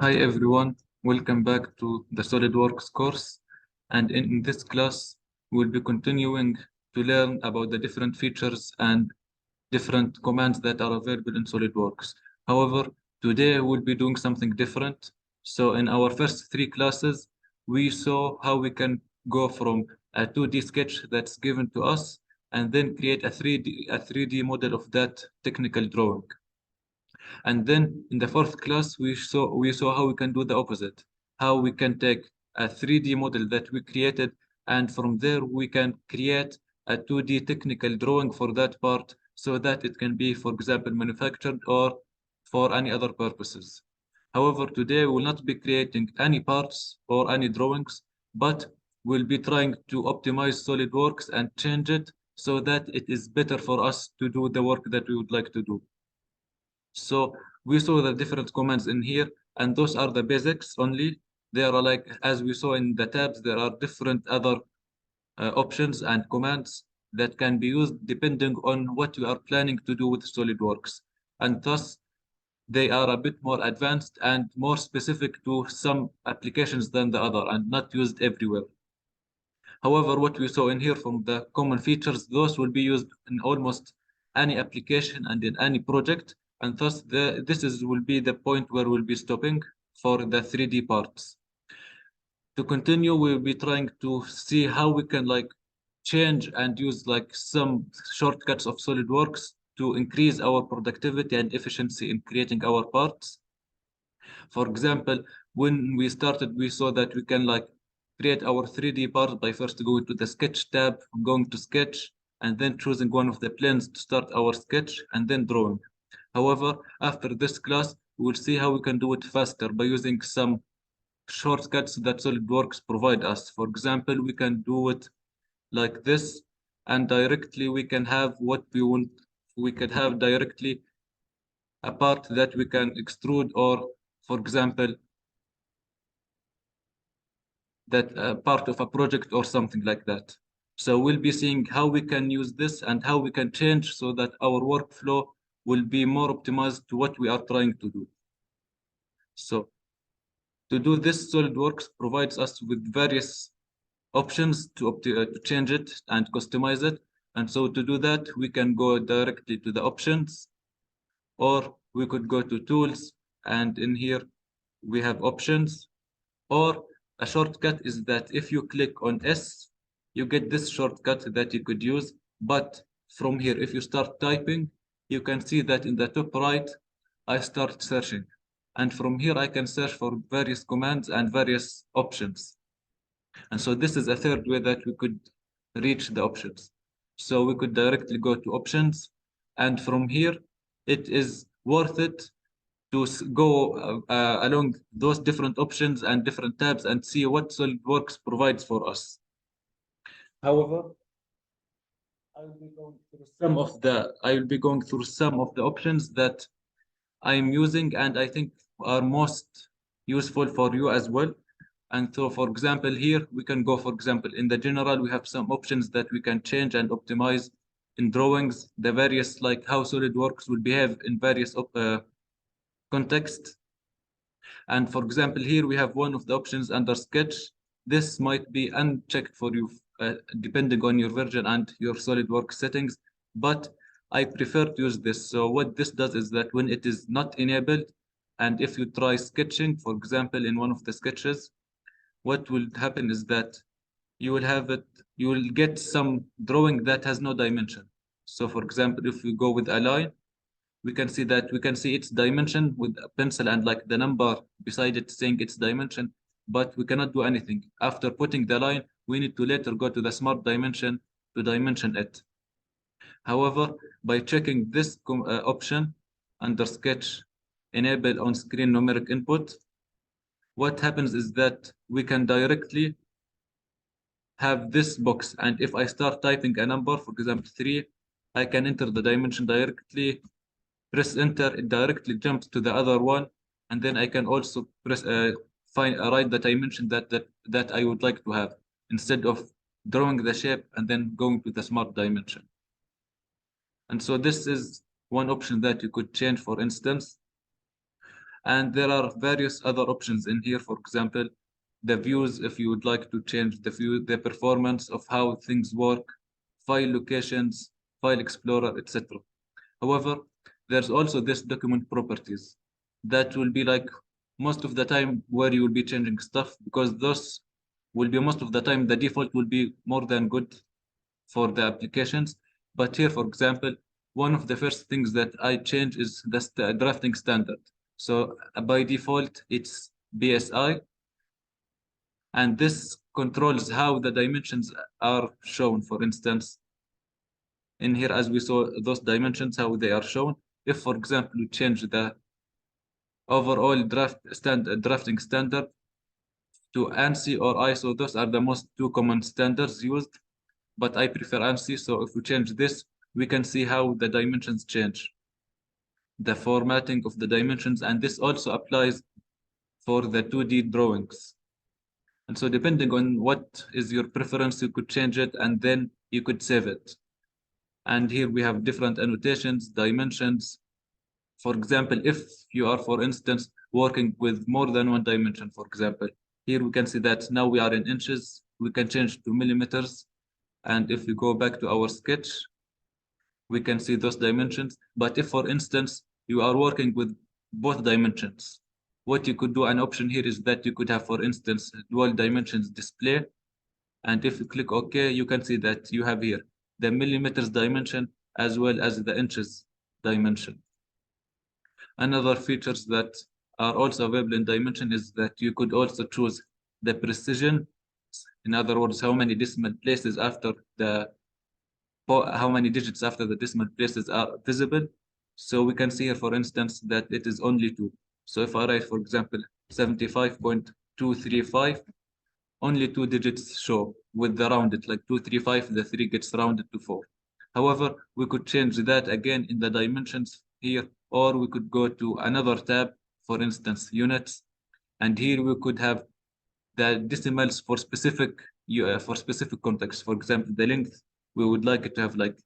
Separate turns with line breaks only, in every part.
Hi everyone, welcome back to the SolidWorks course. And in this class, we'll be continuing to learn about the different features and different commands that are available in SolidWorks. However, today we'll be doing something different. So in our first three classes, we saw how we can go from a 2D sketch that's given to us and then create a 3D model of that technical drawing. And then in the fourth class, we saw how we can do the opposite, how we can take a 3D model that we created, and from there we can create a 2D technical drawing for that part so that it can be, for example, manufactured or for any other purposes. However, today we will not be creating any parts or any drawings, but we'll be trying to optimize SolidWorks and change it so that it is better for us to do the work that we would like to do. So we saw the different commands in here, and those are the basics only. There are, like, as we saw in the tabs, there are different other options and commands that can be used depending on what you are planning to do with SolidWorks. And thus, they are a bit more advanced and more specific to some applications than the other and not used everywhere. However, what we saw in here from the common features, those will be used in almost any application and in any project. And thus, will be the point where we'll be stopping for the 3D parts. To continue, we'll be trying to see how we can change and use some shortcuts of SolidWorks to increase our productivity and efficiency in creating our parts. For example, when we started, we saw that we can create our 3D part by first going to the sketch tab, going to sketch, and then choosing one of the planes to start our sketch and then drawing. However, after this class, we will see how we can do it faster by using some shortcuts that SolidWorks provide us. For example, we can do it like this, and directly we can have what we want. We could have directly a part that we can extrude, or for example, that part of a project or something like that. So we'll be seeing how we can use this and how we can change so that our workflow will be more optimized to what we are trying to do. So to do this, SolidWorks provides us with various options to change it and customize it. And so to do that, we can go directly to the options, or we could go to tools, and in here we have options. Or a shortcut is that if you click on S, you get this shortcut that you could use. But from here, if you start typing, you can see that in the top right, I start searching. And from here, I can search for various commands and various options. And so this is a third way that we could reach the options. So we could directly go to options. And from here, it is worth it to go along those different options and different tabs and see what SolidWorks provides for us. However, I will be going through some of the options that I'm using and I think are most useful for you as well. And so, for example, here we can go, for example, in the general, we have some options that we can change and optimize in drawings, the various, like how SolidWorks will behave in various contexts. And for example, here we have one of the options under sketch. This might be unchecked for you, depending on your version and your SolidWorks settings, but I prefer to use this. So what this does is that when it is not enabled, and if you try sketching, for example, in one of the sketches, what will happen is that you will get some drawing that has no dimension. So for example, if we go with a line, we can see its dimension with a pencil and like the number beside it saying its dimension, but we cannot do anything. After putting the line, we need to later go to the smart dimension to dimension it. However, by checking this option under sketch, enable on screen numeric input, what happens is that we can directly have this box. And if I start typing a number, for example, 3, I can enter the dimension directly, press enter, it directly jumps to the other one. And then I can also press write the dimension that I would like to have instead of drawing the shape and then going to the smart dimension. And so this is one option that you could change, for instance. And there are various other options in here. For example, the views, if you would like to change the view, the performance of how things work, file locations, file explorer, etc. However, there's also this document properties that will be like most of the time where you will be changing stuff, because those will be most of the time the default will be more than good for the applications. But here, for example, one of the first things that I change is the drafting standard. So by default, it's BSI, and this controls how the dimensions are shown. For instance, in here, as we saw, those dimensions, how they are shown. If, for example, you change the overall drafting standard to ANSI or ISO, those are the most two common standards used, but I prefer ANSI. So if we change this, we can see how the dimensions change, the formatting of the dimensions, and this also applies for the 2D drawings. And so depending on what is your preference, you could change it and then you could save it. And here we have different annotations, dimensions. For example, if you are, for instance, working with more than one dimension, for example, here we can see that now we are in inches, we can change to millimeters. And if we go back to our sketch, we can see those dimensions. But if, for instance, you are working with both dimensions, what you could do, an option here is that you could have, for instance, dual dimensions display. And if you click OK, you can see that you have here the millimeters dimension as well as the inches dimension. Another features that are also available in dimension is that you could also choose the precision. In other words, how many decimal places after the how many digits after the decimal places are visible. So we can see here, for instance, that it is only 2. So if I write, for example, 75.235, only 2 digits show with the rounded, like 235, the 3 gets rounded to 4. However, we could change that again in the dimensions here, or we could go to another tab, for instance, units, and here we could have the decimals for specific context. For example, the length, we would like it to have like,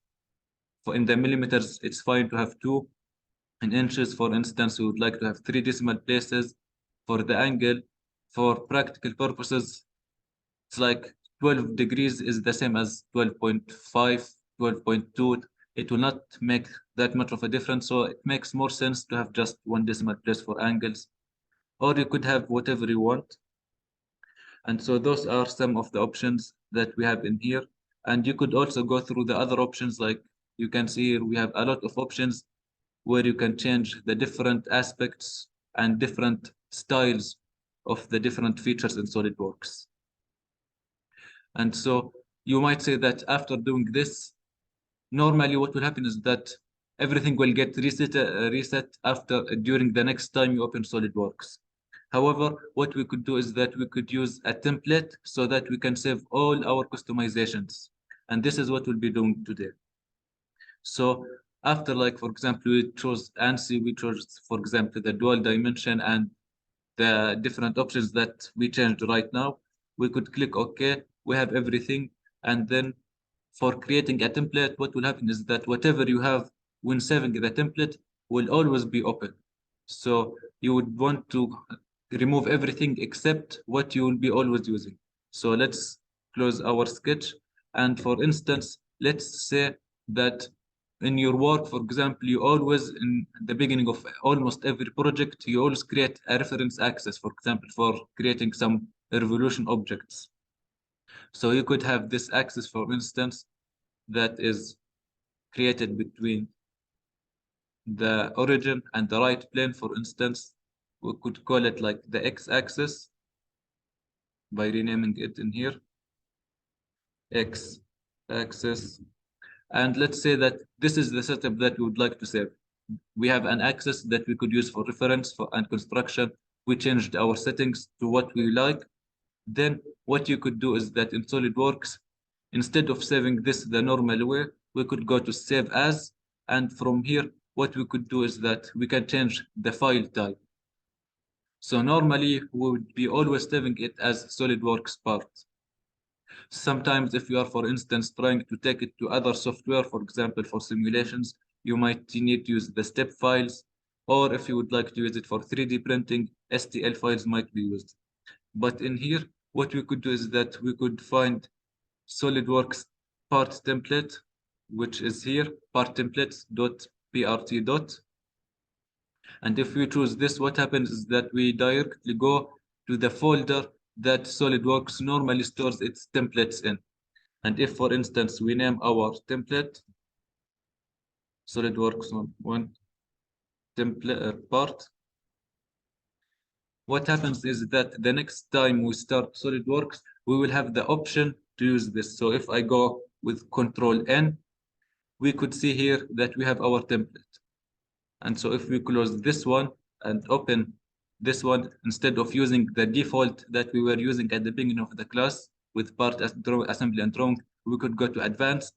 for in the millimeters, it's fine to have 2. In inches, for instance, we would like to have 3 decimal places. For the angle, for practical purposes, it's like 12 degrees is the same as 12.5, 12.2. It will not make that much of a difference. So it makes more sense to have just 1 decimal place for angles, or you could have whatever you want. And so those are some of the options that we have in here. And you could also go through the other options. Like you can see here, we have a lot of options where you can change the different aspects and different styles of the different features in SolidWorks. And so you might say that after doing this, normally what will happen is that everything will get reset after during the next time you open SolidWorks. However, what we could do is that we could use a template so that we can save all our customizations. And this is what we'll be doing today. So after, like, for example, we chose ANSI, we chose, for example, the dual dimension and the different options that we changed right now, we could click OK. We have everything. And then for creating a template, what will happen is that whatever you have when saving the template will always be open. So you would want to remove everything except what you will be always using. So let's close our sketch. And for instance, let's say that in your work, for example, you always, in the beginning of almost every project, you always create a reference access, for example, for creating some revolution objects. So you could have this axis, for instance, that is created between the origin and the right plane. For instance, we could call it like the x-axis by renaming it in here, x-axis. And let's say that this is the setup that we would like to save. We have an axis that we could use for reference and construction. We changed our settings to what we like. Then what you could do is that in SolidWorks, instead of saving this the normal way, we could go to save as, and from here, what we could do is that we can change the file type. So normally we would be always saving it as SolidWorks part. Sometimes if you are, for instance, trying to take it to other software, for example, for simulations, you might need to use the step files, or if you would like to use it for 3D printing, STL files might be used. But in here, what we could do is that we could find SolidWorks part template, which is here, part templates.prt dot. And if we choose this, what happens is that we directly go to the folder that SolidWorks normally stores its templates in. And if, for instance, we name our template SolidWorks one template part, what happens is that the next time we start SolidWorks, we will have the option to use this. So if I go with Control N, we could see here that we have our template. And so if we close this one and open this one, instead of using the default that we were using at the beginning of the class with part assembly and drawing, we could go to advanced,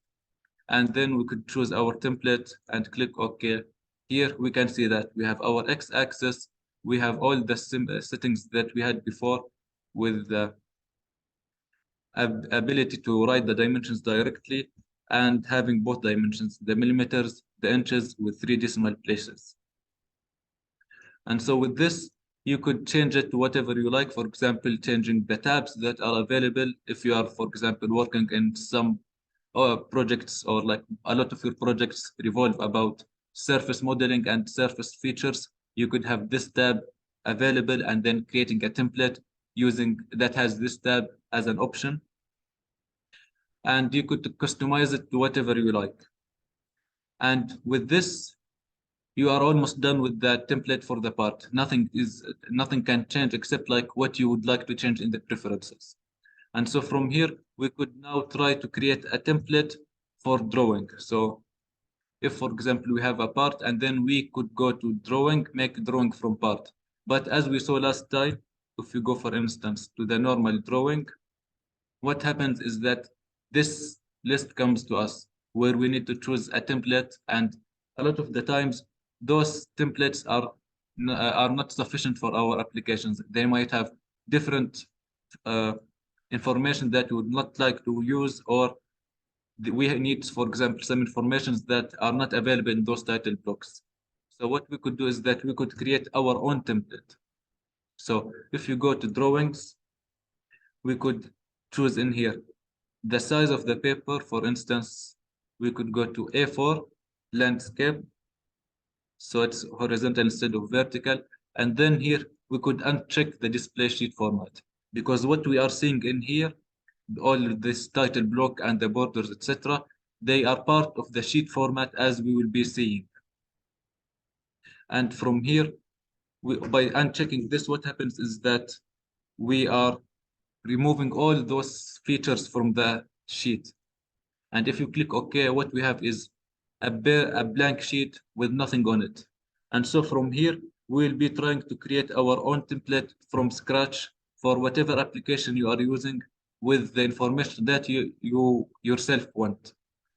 and then we could choose our template and click OK. Here we can see that we have our x-axis, we have all the settings that we had before with the ability to write the dimensions directly and having both dimensions, the millimeters, the inches with 3 decimal places. And so with this, you could change it to whatever you like. For example, changing the tabs that are available if you are, for example, working in some projects, or like a lot of your projects revolve about surface modeling and surface features. You could have this tab available and then creating a template using that has this tab as an option. And you could customize it to whatever you like. And with this, you are almost done with that template for the part. Nothing can change except like what you would like to change in the preferences. And so from here, we could now try to create a template for drawing. So if, for example, we have a part and then we could go to drawing, make drawing from part. But as we saw last time, if we go, for instance, to the normal drawing, what happens is that this list comes to us where we need to choose a template, and a lot of the times those templates are not sufficient for our applications. They might have different information that we would not like to use, or we need, for example, some informations that are not available in those title blocks. So what we could do is that we could create our own template. So if you go to drawings, we could choose in here the size of the paper. For instance, we could go to A4 landscape, so it's horizontal instead of vertical. And then here we could uncheck the display sheet format, because what we are seeing in here, all this title block and the borders, etc., they are part of the sheet format as we will be seeing. And from here, by unchecking this, what happens is that we are removing all those features from the sheet. And if you click OK, what we have is a blank sheet with nothing on it. And so from here, we'll be trying to create our own template from scratch for whatever application you are using with the information that you yourself want.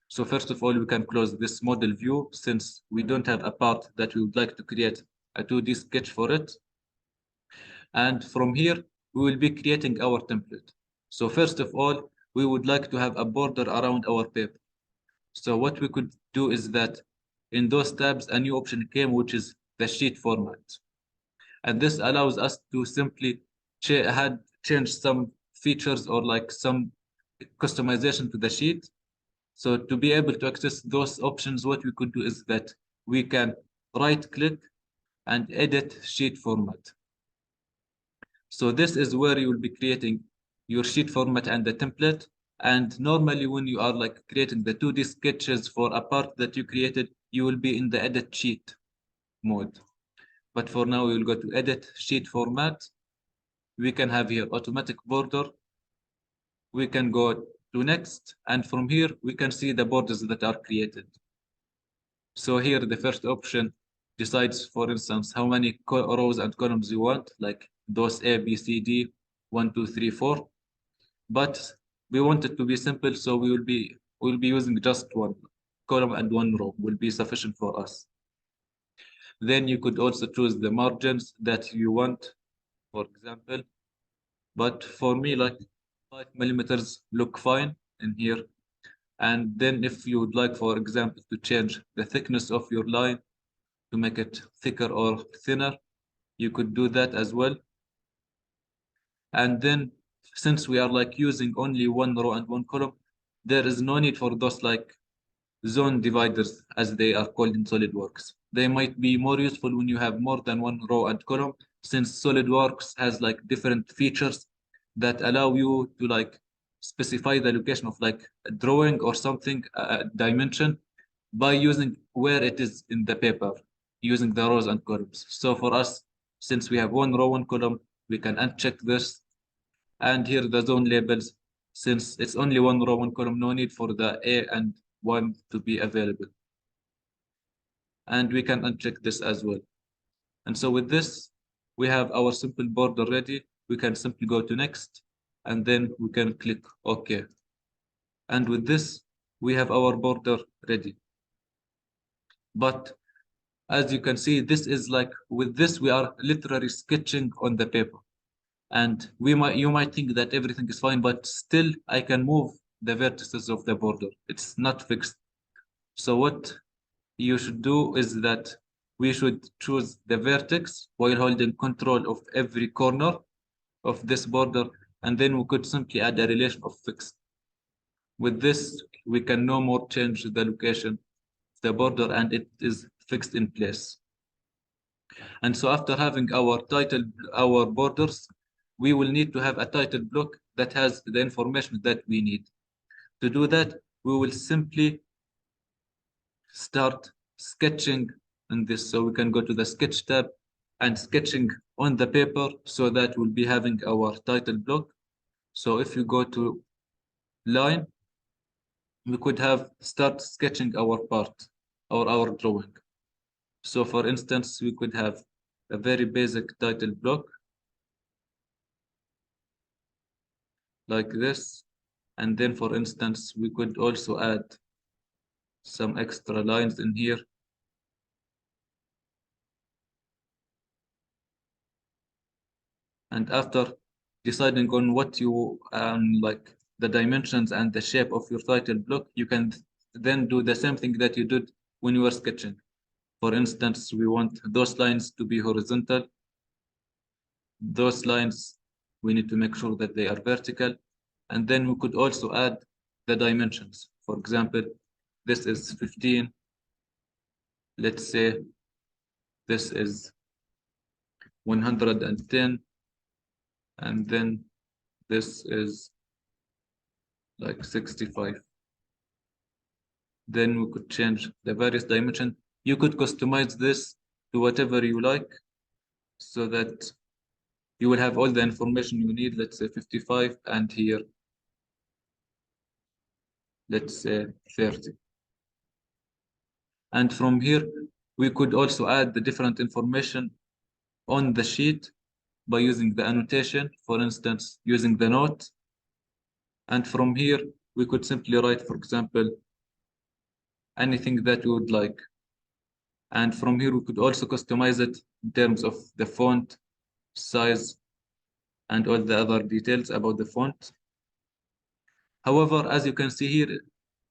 So first of all, we can close this model view since we don't have a part that we would like to create a 2D sketch for it. And from here, we will be creating our template. So first of all, we would like to have a border around our paper. So what we could do is that in those tabs, a new option came, which is the sheet format. And this allows us to simply change some features or like some customization to the sheet. So to be able to access those options, what we could do is that we can right click and edit sheet format. So this is where you will be creating your sheet format and the template. And normally when you are like creating the 2D sketches for a part that you created, you will be in the edit sheet mode. But for now, we will go to edit sheet format. We can have here automatic border. We can go to next. And from here, we can see the borders that are created. So here, the first option decides, for instance, how many rows and columns you want, like those A, B, C, D, 1, 2, 3, 4. But we want it to be simple, so we'll be using just one column and one row will be sufficient for us. Then you could also choose the margins that you want, for example. But for me, like 5 millimeters look fine in here. And then if you would like, for example, to change the thickness of your line, to make it thicker or thinner, you could do that as well. And then since we are like using only one row and one column, there is no need for those like zone dividers as they are called in SolidWorks. They might be more useful when you have more than one row and column, since SolidWorks has like different features that allow you to like specify the location of like a drawing or something, dimension, by using where it is in the paper, using the rows and columns. So for us, since we have one row, one column, we can uncheck this. And here the zone labels, since it's only one row, one column, no need for the A and 1 to be available. And we can uncheck this as well. And so with this, we have our simple border ready. We can simply go to next, and then we can click OK. And with this, we have our border ready. But as you can see, this is like, with this, we are literally sketching on the paper. And you might think that everything is fine, but still I can move the vertices of the border. It's not fixed. So what you should do is that we should choose the vertex while holding control of every corner of this border, and then we could simply add a relation of fixed. With this, we can no more change the location of the border, and it is fixed in place. And so after having our borders, we will need to have a title block that has the information that we need. To do that, we will simply start sketching in this. So we can go to the sketch tab and sketching on the paper, so that we'll be having our title block. So if you go to line, we could have start sketching our part or our drawing. So for instance, we could have a very basic title block like this. And then for instance, we could also add some extra lines in here. And after deciding on what you like the dimensions and the shape of your title block, you can then do the same thing that you did when you were sketching. For instance, we want those lines to be horizontal. Those lines, we need to make sure that they are vertical. And then we could also add the dimensions. For example, this is 15. Let's say this is 110. And then this is like 65. Then we could change the various dimension. You could customize this to whatever you like, so that you will have all the information you need. Let's say 55, and here, let's say 30. And from here, we could also add the different information on the sheet by using the annotation, for instance, using the note. And from here, we could simply write, for example, anything that you would like. And from here, we could also customize it in terms of the font, size, and all the other details about the font. However, as you can see here,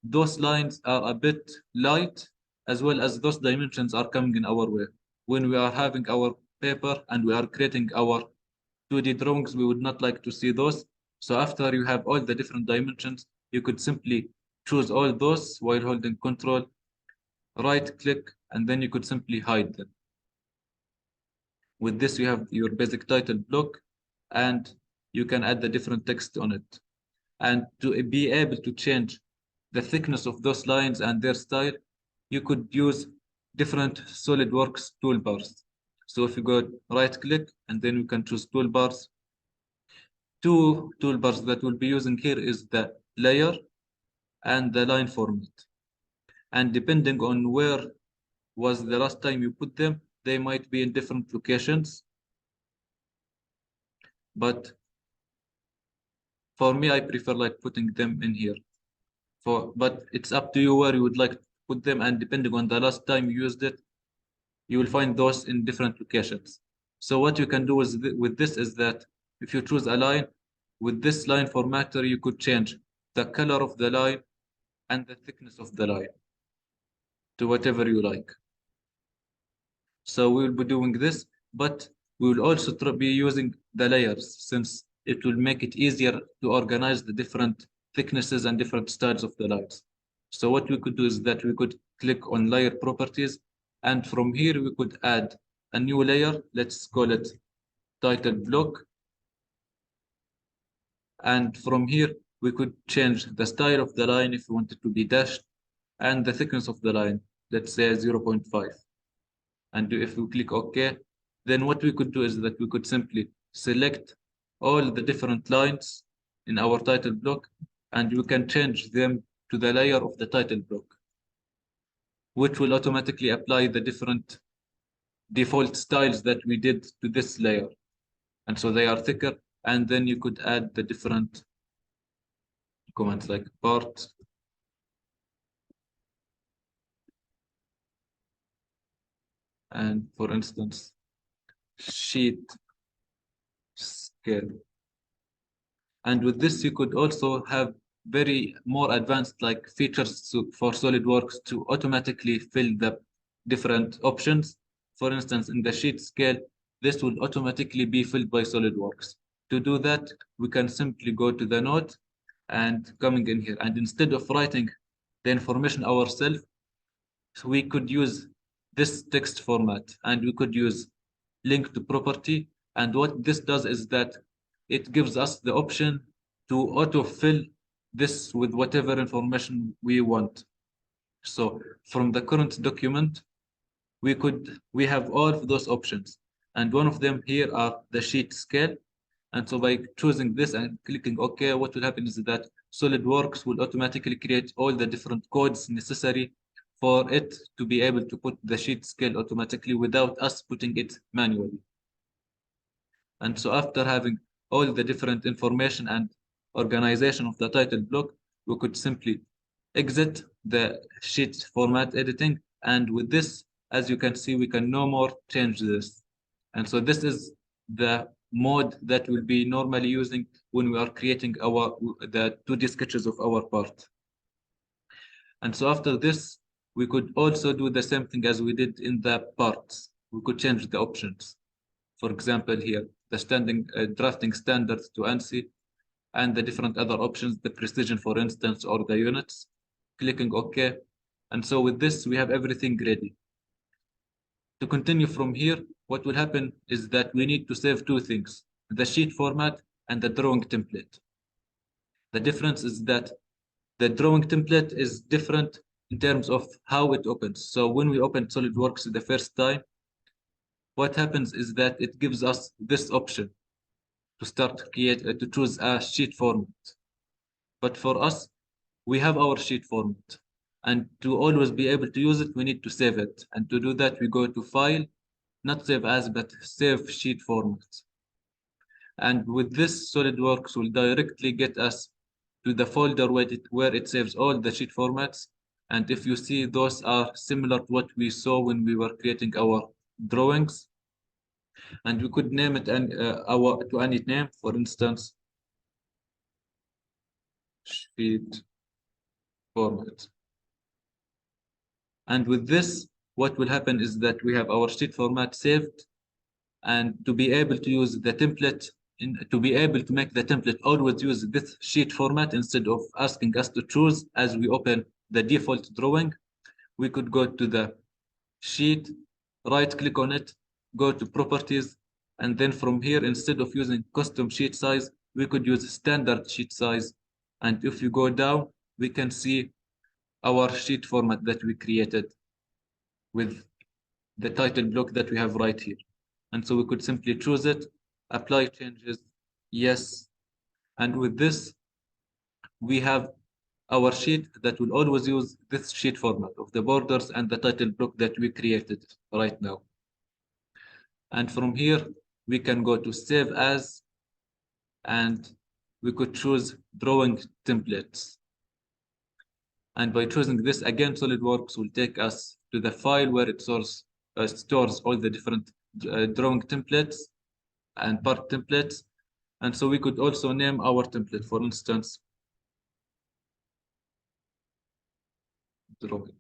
those lines are a bit light, as well as those dimensions are coming in our way. When we are having our paper and we are creating our 2D drawings, we would not like to see those. So after you have all the different dimensions, you could simply choose all those while holding Control, right click, and then you could simply hide them. With this, you have your basic title block, and you can add the different text on it. And to be able to change the thickness of those lines and their style, you could use different SolidWorks toolbars. So if you go right click, and then you can choose toolbars. Two toolbars that we'll be using here is the layer and the line format. And depending on where was the last time you put them, they might be in different locations. But for me, I prefer like putting them in here. But it's up to you where you would like to put them, and depending on the last time you used it, you will find those in different locations. So what you can do is with this is that if you choose a line, with this line formatter, you could change the color of the line and the thickness of the line to whatever you like. So we will be doing this, but we will also be using the layers, since it will make it easier to organize the different thicknesses and different styles of the lines. So what we could do is that we could click on layer properties, and from here we could add a new layer. Let's call it title block. And from here, we could change the style of the line if we want it to be dashed, and the thickness of the line, let's say 0.5. And if we click OK, then what we could do is that we could simply select all the different lines in our title block, and we can change them to the layer of the title block, which will automatically apply the different default styles that we did to this layer. And so they are thicker, and then you could add the different commands like part and, for instance, sheet scale. And with this, you could also have very more advanced like features for SolidWorks to automatically fill the different options. For instance, in the sheet scale, this will automatically be filled by SolidWorks. To do that, we can simply go to the node and coming in here. And instead of writing the information ourselves, we could use this text format, and we could use link to property. And what this does is that it gives us the option to auto-fill this with whatever information we want. So from the current document, we have all of those options. And one of them here are the sheet scale. And so by choosing this and clicking OK, what will happen is that SolidWorks will automatically create all the different codes necessary for it to be able to put the sheet scale automatically without us putting it manually. And so after having all the different information and organization of the title block, we could simply exit the sheet format editing. And with this, as you can see, we can no more change this. And so this is the mode that we'll be normally using when we are creating the 2D sketches of our part. And so after this, we could also do the same thing as we did in the parts. We could change the options. For example, here, the drafting standards to ANSI, and the different other options, the precision, for instance, or the units, clicking OK. And so with this, we have everything ready. To continue from here, what will happen is that we need to save two things, the sheet format and the drawing template. The difference is that the drawing template is different in terms of how it opens. So when we open SolidWorks the first time, what happens is that it gives us this option to to choose a sheet format. But for us, we have our sheet format. And to always be able to use it, we need to save it. And to do that, we go to File, not Save As, but Save Sheet Format. And with this, SolidWorks will directly get us to the folder where it saves all the sheet formats. And if you see, those are similar to what we saw when we were creating our drawings. And we could name it to any name, for instance, sheet format. And with this, what will happen is that we have our sheet format saved, and to be able to use the template, to be able to make the template always use this sheet format instead of asking us to choose as we open the default drawing, we could go to the sheet, right click on it, go to properties, and then from here, instead of using custom sheet size, we could use standard sheet size. And if you go down, we can see our sheet format that we created with the title block that we have right here. And so we could simply choose it, apply changes, yes. And with this, we have our sheet that will always use this sheet format of the borders and the title block that we created right now. And from here, we can go to Save As, and we could choose Drawing Templates. And by choosing this, again, SolidWorks will take us to the file where it stores all the different drawing templates and part templates. And so we could also name our template, for instance, drawing.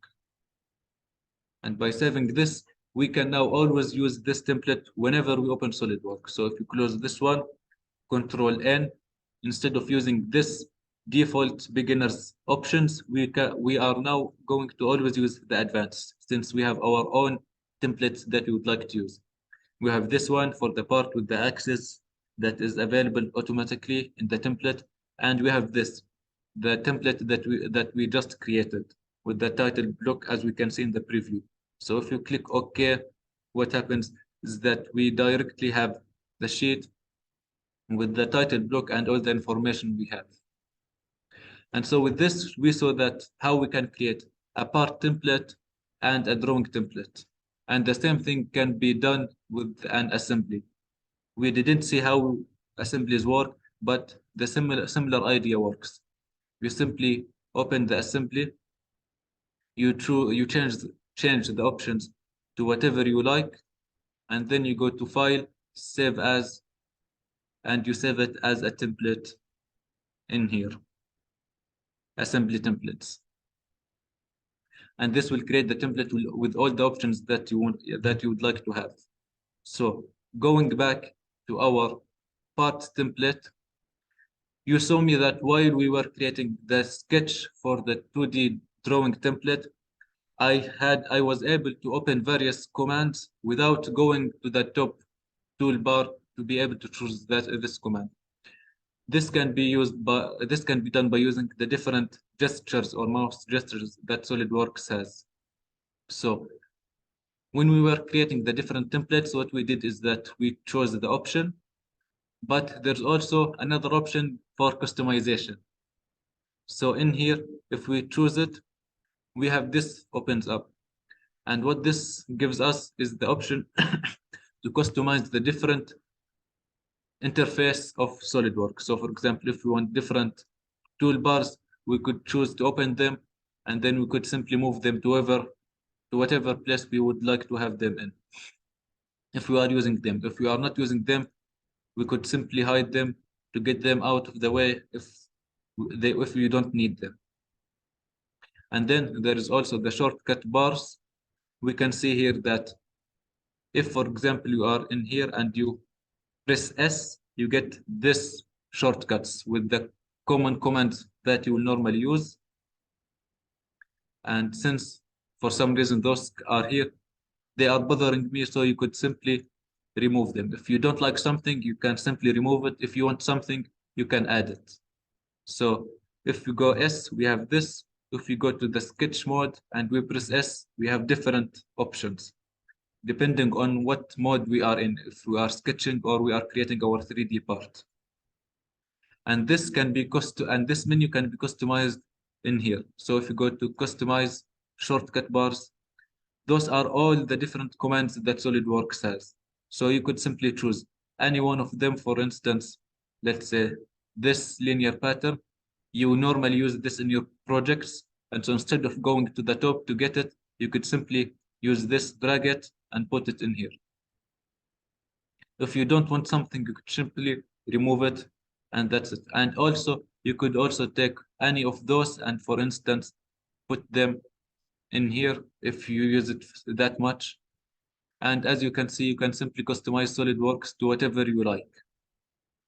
And by saving this, we can now always use this template whenever we open SolidWorks. So if you close this one, Control N, instead of using this default beginners options, we are now going to always use the advanced, since we have our own templates that we would like to use. We have this one for the part with the axis that is available automatically in the template, and we have this, the template that we just created with the title block, as we can see in the preview. So if you click OK, what happens is that we directly have the sheet with the title block and all the information we have. And so with this, we saw that how we can create a part template and a drawing template. And the same thing can be done with an assembly. We didn't see how assemblies work, but the similar idea works. You simply open the assembly, you change the options to whatever you like, and then you go to File, Save As, and you save it as a template in here, assembly templates. And this will create the template with all the options that you would like to have. So going back to our part template, you saw me that while we were creating the sketch for the 2D drawing template, I was able to open various commands without going to the top toolbar to be able to choose this command. This can be done by using the different gestures or mouse gestures that SolidWorks has. So when we were creating the different templates, what we did is that we chose the option, but there's also another option for customization. So in here, if we choose it, we have this opens up. And what this gives us is the option to customize the different interface of SolidWorks. So for example, if we want different toolbars, we could choose to open them, and then we could simply move them to whatever place we would like to have them in, if we are using them. If we are not using them, we could simply hide them to get them out of the way if we don't need them. And then there is also the shortcut bars. We can see here that if, for example, you are in here and you press S, you get this shortcuts with the common commands that you will normally use. And since for some reason those are here, they are bothering me, so you could simply remove them. If you don't like something, you can simply remove it. If you want something, you can add it. So if we go S, we have this. If we go to the sketch mode and we press S, we have different options depending on what mode we are in, if we are sketching or we are creating our 3D part. And this menu can be customized in here. So if you go to customize shortcut bars, those are all the different commands that SolidWorks has. So you could simply choose any one of them. For instance, let's say this linear pattern, you normally use this in your projects. And so instead of going to the top to get it, you could simply use this, drag it, and put it in here. If you don't want something, you could simply remove it, and that's it. And also, you could also take any of those and, for instance, put them in here if you use it that much. And as you can see, you can simply customize SolidWorks to whatever you like.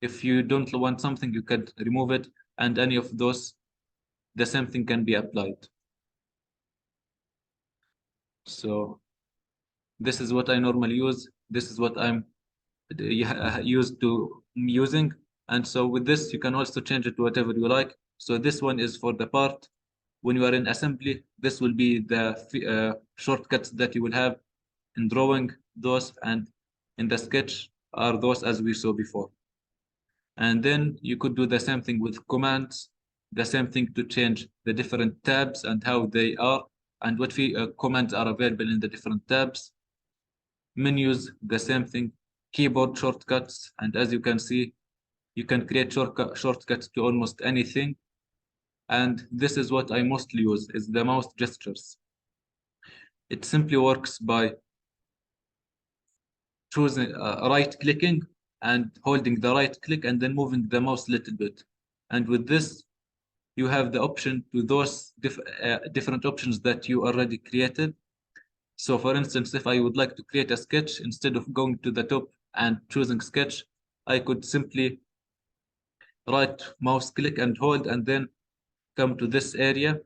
If you don't want something, you can remove it, and any of those, the same thing can be applied. So this is what I normally use. This is what I'm used to using. And so with this, you can also change it to whatever you like. So this one is for the part. When you are in assembly, this will be the shortcuts that you will have in drawing those, and in the sketch are those as we saw before. And then you could do the same thing with commands, the same thing to change the different tabs and how they are, and what commands are available in the different tabs. Menus, the same thing. Keyboard shortcuts, and as you can see, you can create shortcuts to almost anything. And this is what I mostly use, is the mouse gestures. It simply works by choosing right-clicking and holding the right click and then moving the mouse a little bit. And with this, you have the option to those different options that you already created. So for instance, if I would like to create a sketch, instead of going to the top and choosing sketch, I could simply right mouse click and hold and then come to this area,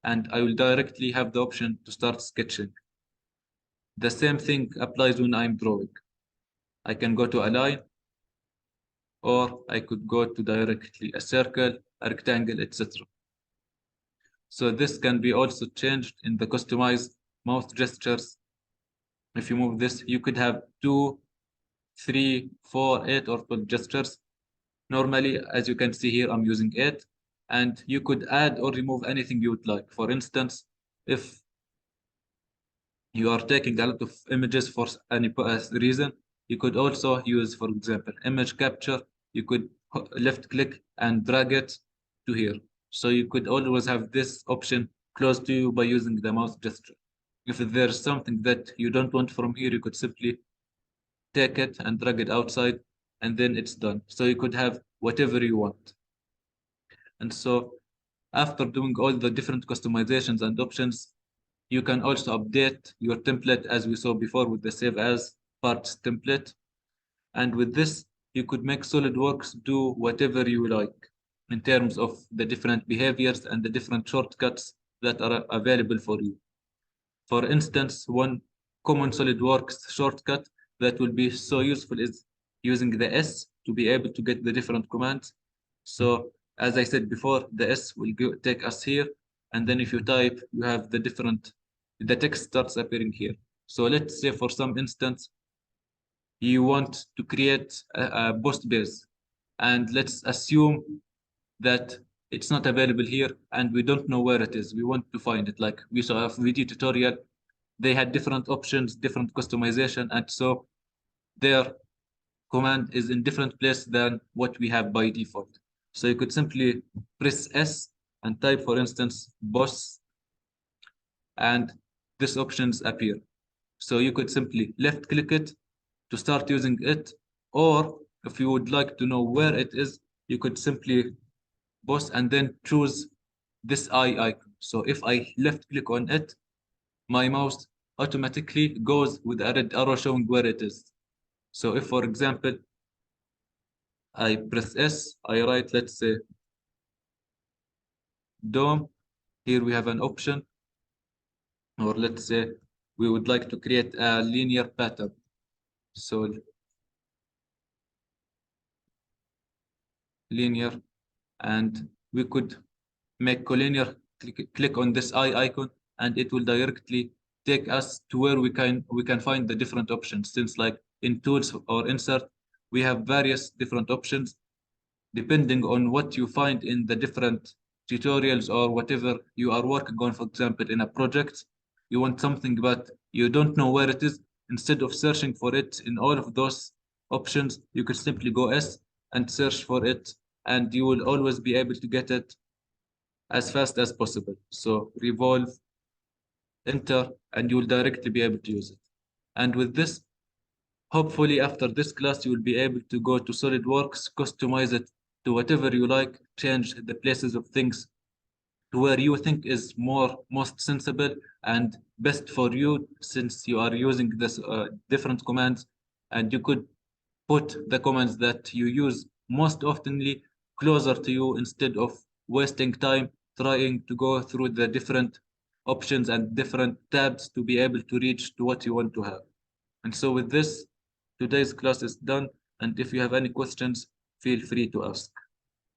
and I will directly have the option to start sketching. The same thing applies when I'm drawing. I can go to a line, or I could go to directly a circle, a rectangle, etc. So this can be also changed in the customized mouse gestures. If you move this, you could have 2, 3, 4, 8, or 12 gestures. Normally, as you can see here, I'm using 8, and you could add or remove anything you would like. For instance, if you are taking a lot of images for any reason, you could also use, for example, image capture. You could left click and drag it to here. So you could always have this option close to you by using the mouse gesture. If there's something that you don't want from here, you could simply take it and drag it outside, and then it's done. So you could have whatever you want. And so after doing all the different customizations and options, you can also update your template as we saw before with the save as parts template. And with this, you could make SolidWorks do whatever you like in terms of the different behaviors and the different shortcuts that are available for you. For instance, one common SolidWorks shortcut that will be so useful is using the S to be able to get the different commands. So as I said before, the S will take us here. And then if you type, you have the text starts appearing here. So let's say for some instance, you want to create a post base. And let's assume that it's not available here and we don't know where it is. We want to find it. Like we saw a video tutorial, they had different options, different customization. And so their command is in different place than what we have by default. So you could simply press S and type, for instance, boss, and these options appear. So you could simply left click it to start using it, or if you would like to know where it is, you could simply boss and then choose this eye icon. So if I left click on it, my mouse automatically goes with a red arrow showing where it is. So if, for example, I press S, I write, let's say, dome. Here we have an option, or let's say we would like to create a linear pattern. So linear, and we could make collinear, click on this eye icon, and it will directly take us to where we can find the different options. Since like in tools or insert, we have various different options depending on what you find in the different tutorials or whatever you are working on. For example, in a project, you want something but you don't know where it is. Instead of searching for it in all of those options, you could simply go S and search for it, and you will always be able to get it as fast as possible. So revolve, enter, and you will directly be able to use it. And with this, hopefully after this class, you will be able to go to SolidWorks, customize it to whatever you like, change the places of things to where you think is most sensible and best for you, since you are using this different commands, and you could put the commands that you use most oftenly closer to you instead of wasting time trying to go through the different options and different tabs to be able to reach to what you want to have. And so with this, today's class is done. And if you have any questions, feel free to ask.